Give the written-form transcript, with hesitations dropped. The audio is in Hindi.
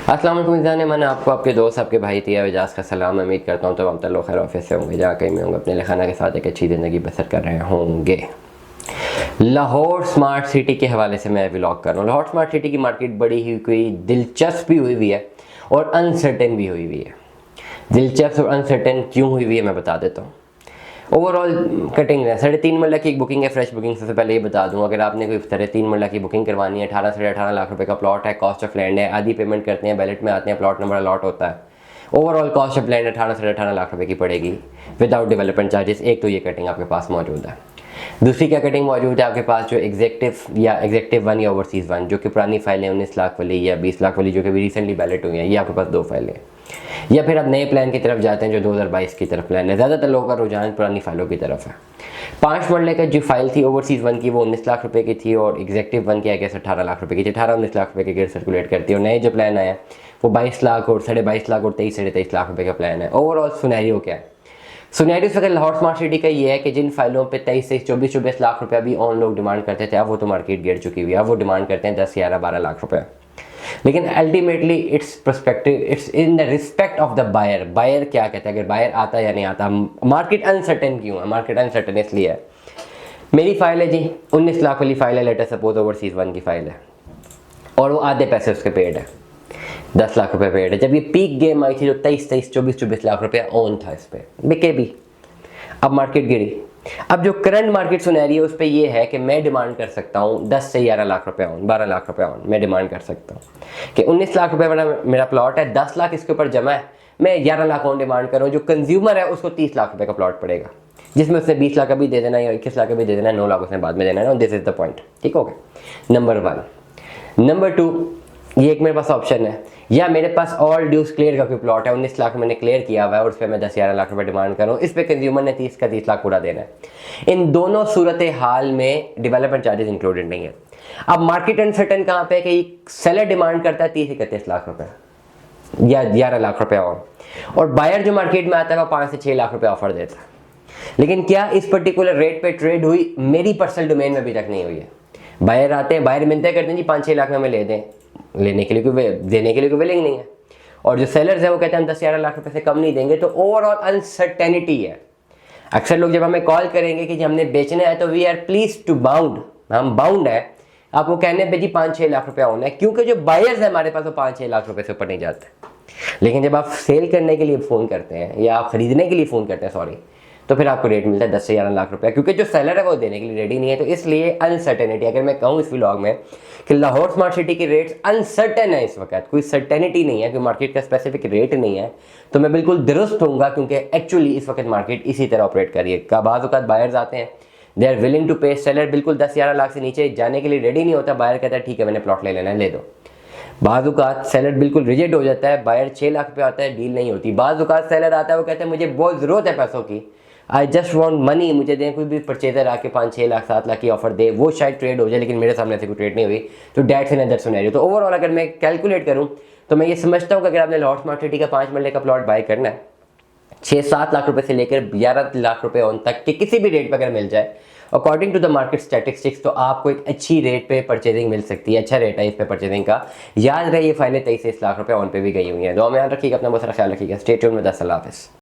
अस्सलाम वालेकुम जाने मैंने आपको आपके दोस्त आपके भाई तिया एजाज का सलाम। उम्मीद करता हूँ तो हम लोग खैर ऑफिस से होंगे, जहाँ कहीं में होंगे अपने लखाना के साथ एक अच्छी ज़िंदगी बसर कर रहे होंगे। लाहौर स्मार्ट सिटी के हवाले से मैं व्लॉग कर रहा हूँ। लाहौर स्मार्ट सिटी की मार्केट बड़ी ही कोई दिलचस्प भी हुई हुई है और अनसर्टेन भी हुई हुई है। दिलचस्प और अनसर्टेन क्यों हुई हुई है मैं बता देता हूँ। ओवरऑल कटिंग है 3.5 मरला की एक बुकिंग है, फ्रेश बुकिंग। सबसे पहले ये बता दूं, अगर आपने कोई 3.5 मरला की बुकिंग करवानी है, 18 लाख रुपए का प्लॉट है, कॉस्ट ऑफ लैंड है, आधी पेमेंट करते हैं, बैलेट में आते हैं, प्लॉट नंबर अलॉट होता है, overall cost of land 18 lakh रुपए की पड़ेगी विदाउट डेवलपमेंट चार्जेस। एक तो ये कटिंग आपके पास मौजूद है। दूसरी क्या कटिंग मौजूद है आपके पास, जो एग्जेक्टिव या एग्जेक्टिव 1 या ओवरसीज़ 1, जो कि पुरानी फाइलें 19 लाख वाली या 20 लाख वाली जो कि रिसेंटली बैलेट हुई हैं, ये आपके पास 2 फाइलें। या फिर आप नए प्लान की तरफ जाते हैं जो 2022 की तरफ प्लान है। ज़्यादातर लोगों का रुझान पुरानी फाइलों की तरफ है। 5 मरले का जो फाइल थी ओवरसीज़ 1 की, वो 19 लाख रुपए की थी और एग्जेक्टिव 1 की आई गेस 18 लाख रुपए की थी। 18-19 लाख रुपए के गेट सर्कुलेट करती है। और नए जो प्लान आया वो 22 लाख और 22.5 लाख और 23-23.5 लाख रुपए का प्लान है। ओवरऑल सुनैरियो क्या है? सुनैरियो इस वक्त लाहौर स्मार्ट सिटी का ये है कि जिन फाइलों पे 23-24 लाख रुपए अभी ऑन लोग डिमांड करते थे, अब वो तो मार्केट गिर चुकी हुई है। अब वो डिमांड करते हैं 10-11-12 लाख रुपए। लेकिन ultimately it's perspective, it's in the respect of the buyer. Buyer क्या कहता है, अगर बायर आता है या नहीं आता। मार्केट अनसर्टेन क्यों है? मार्केट अनसर्टेन इसलिए है, मेरी फाइल है जी 19 लाख वाली फाइल है, लेटर सपोज ओवरसीज़ 1 की फाइल है और वो आधे पैसे उसके पेड है, 10 लाख रुपए पेड है। जब ये पीक गेम आई थी तो 23-24 लाख रुपया ऑन था इस पर, बिके भी। अब मार्केट गिरी। अब जो करंट मार्केट सुनहरी है उस पर यह है कि मैं डिमांड कर सकता हूँ 10 से 11 लाख रुपए ऑन, 12 लाख रुपए ऑन मैं डिमांड कर सकता हूँ कि 19 लाख रुपए मेरा प्लॉट है, 10 लाख इसके ऊपर जमा है, मैं 11 लाख ऑन डिमांड करूँ। जो कंज्यूमर है उसको 30 लाख रुपए का प्लॉट पड़ेगा, जिसमें उसने 20 लाख अभी दे देना है या 21 लाख अभी दे देना है, 9 लाख उसने बाद में देना है। दिस इज द पॉइंट, ठीक हो गया नंबर 1। नंबर 2, ये एक मेरे पास ऑप्शन है, या मेरे पास ऑल ड्यूज क्लियर का कोई प्लॉट है, 19 लाख मैंने क्लियर किया हुआ है और उस पर मैं 10-11 लाख रुपए डिमांड करूँ, इस पे कंज्यूमर ने 30 का 30 लाख पूरा देना है। इन दोनों सूरत हाल में डेवलपमेंट चार्जेस इंक्लूडेड नहीं है। अब मार्केट अनसर्टन कहाँ पे है कि सेलर डिमांड करता है 30-31 लाख रुपए या 11 लाख रुपए और बायर जो मार्केट में आता है वो 5 से 6 लाख रुपए ऑफर देता है। लेकिन क्या इस पर्टिकुलर रेट पे ट्रेड हुई? मेरी पर्सनल डोमेन में अभी तक नहीं हुई है। बायर आते हैं, बायर मिलते करते हैं जी 5-6 लाख में हमें ले दें, लेने के लिए कोई देने के लिए कोई विलिंग नहीं है। और जो सेलर्स है वो कहते हैं हम 10-11 लाख रुपए से कम नहीं देंगे। तो ओवरऑल अनसर्टेनिटी है। अक्सर लोग जब हमें कॉल करेंगे कि हमने बेचना है तो we are please to bound, हम बाउंड है आपको कहने पे जी 5-6 लाख रुपया होना है, क्योंकि जो बायर्स है हमारे पास वो 5-6 लाख रुपए से ऊपर नहीं जाते। लेकिन जब आप सेल करने के लिए फ़ोन करते हैं या आप खरीदने के लिए फ़ोन करते हैं सॉरी, तो फिर आपको रेट मिलता है 10 से 11 लाख रुपया, क्योंकि जो सेलर है वो देने के लिए रेडी नहीं है। तो इसलिए अनसर्टेनिटी, अगर मैं कहूँ इस व्लॉग में कि लाहौर स्मार्ट सिटी के रेट्स अनसर्टेन है इस वक्त, कोई सर्टेनिटी नहीं है, कोई मार्केट का स्पेसिफिक रेट नहीं है, तो मैं बिल्कुल दुरुस्त होऊंगा, क्योंकि एक्चुअली इस वक्त मार्केट इसी तरह ऑपरेट कर रही है। का बाज़ औक़ात बायर्स आते हैं, दे आर विलिंग टू पे, सेलर बिल्कुल 10-11 लाख से नीचे जाने के लिए रेडी नहीं होता, बायर कहता है ठीक है मैंने प्लॉट ले लेना है ले दो। बाज़ औक़ात सेलर बिल्कुल रिजेक्ट हो जाता है, बायर 6 लाख पे आता है, डील नहीं होती। बाज़ औक़ात सेलर आता है वो कहता है मुझे बहुत ज़रूरत है पैसों की, आई जस्ट वॉन्ट मनी, मुझे दें। कोई भी परचेजर आके 5-6 लाख 7 लाख की ऑफर दे, वो शायद ट्रेड हो जाए, लेकिन मेरे सामने से कोई ट्रेड नहीं हुई, तो डैट्स अनदर सिनेरियो। तो ओवरऑल अगर मैं कैलकुलेट करूँ तो मैं ये समझता हूँ कि अगर आपने लाहौर स्मार्ट सिटी का 5 मरले का प्लॉट बाय करना है, 6-7 लाख रुपए से लेकर 11 लाख रुपए ऑन तक के किसी भी रेट पर अगर मिल जाए according to the market statistics, तो आपको एक अच्छी रेट पे परचेजिंग मिल सकती है। अच्छा रेट है इस पे परचेजिंग का। याद रहे ये फाइलें 23-23 लाख रुपए ऑन पे भी गई हुई हैं। दुआ में याद रखिएगा, अपना बहुत सारा ख्याल रखिएगा। Stay tuned with us. अल्लाह हाफ़िज़।